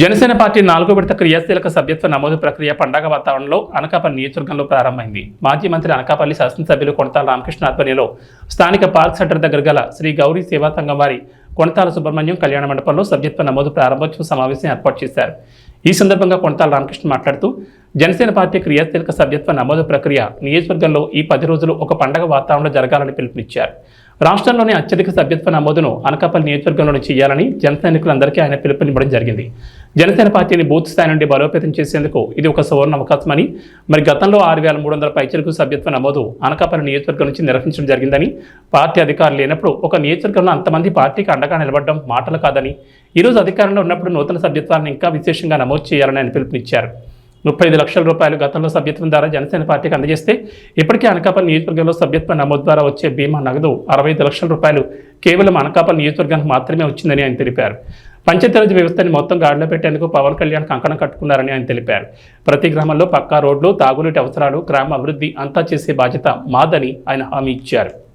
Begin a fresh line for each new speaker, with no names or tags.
Janasena party 4వ విడత క్రియాశీలక సభ్యత్వ నమోదు ప్రక్రియ పండగ వాతావరణంలో అనకాపల్లి నియోజకవర్గంలో ప్రారంభమైంది. మాజీ మంత్రి అనకాపల్లి శాసనసభ్యులు కొణతాల రామకృష్ణ ఆధ్వర్యంలో స్థానిక పార్క్ సెంటర్ దగ్గర గల శ్రీ గౌరీ సేవా సంఘం వారి కొణతాల సుబ్రహ్మణ్యం కళ్యాణ మండపంలో సభ్యత్వ నమోదు ప్రారంభోత్సవ సమావేశం ఏర్పాటు చేశారు. ఈ సందర్భంగా కొణతాల రామకృష్ణ మాట్లాడుతూ జనసేన పార్టీ క్రియాశీలక సభ్యత్వ నమోదు ప్రక్రియ నియోజకవర్గంలో ఈ 10 రోజులు ఒక పండగ వాతావరణంలో జరగాలని పిలుపునిచ్చారు. రాష్ట్రంలోని అత్యధిక సభ్యత్వ నమోదును అనకాపల్లి నియోజకవర్గంలోనే చేయాలని జన సైనికులందరికీ ఆయన పిలుపునివ్వడం జరిగింది. జనసేన పార్టీని బూత్ స్థాయి నుండి బలోపేతం చేసేందుకు ఇది ఒక సువర్ణ అవకాశమని, మరి గతంలో 6,300 పైచిలకు సభ్యత్వ నమోదు అనకాపల్లి నియోజకవర్గం నుంచి నిర్వహించడం జరిగిందని, పార్టీ అధికారులు లేనప్పుడు ఒక నియోజకవర్గంలో అంతమంది పార్టీకి అండగా నిలబడడం మాటలు కాదని, ఈరోజు అధికారంలో ఉన్నప్పుడు నూతన సభ్యత్వాన్ని ఇంకా విశేషంగా నమోదు చేయాలని ఆయన పిలుపునిచ్చారు. 35 లక్షల రూపాయలు గతంలో సభ్యత్వం ద్వారా జనసేన పార్టీకి అందజేస్తే ఇప్పటికే అనకాపల్లి నియోజకవర్గంలో సభ్యత్వ నమోదు ద్వారా వచ్చే బీమా నగదు 65 లక్షల రూపాయలు కేవలం అనకాపల్లి నియోజకవర్గానికి మాత్రమే వచ్చిందని ఆయన తెలిపారు. పంచాయతీరాజ్ వ్యవస్థని మొత్తం గాడిలో పెట్టేందుకు పవన్ కళ్యాణ్ కంకణం కట్టుకున్నారని ఆయన తెలిపారు. ప్రతి గ్రామంలో పక్కా రోడ్లు, తాగునీటి అవసరాలు, గ్రామ అభివృద్ధి అంతా చేసే బాధ్యత మాదని ఆయన హామీ ఇచ్చారు.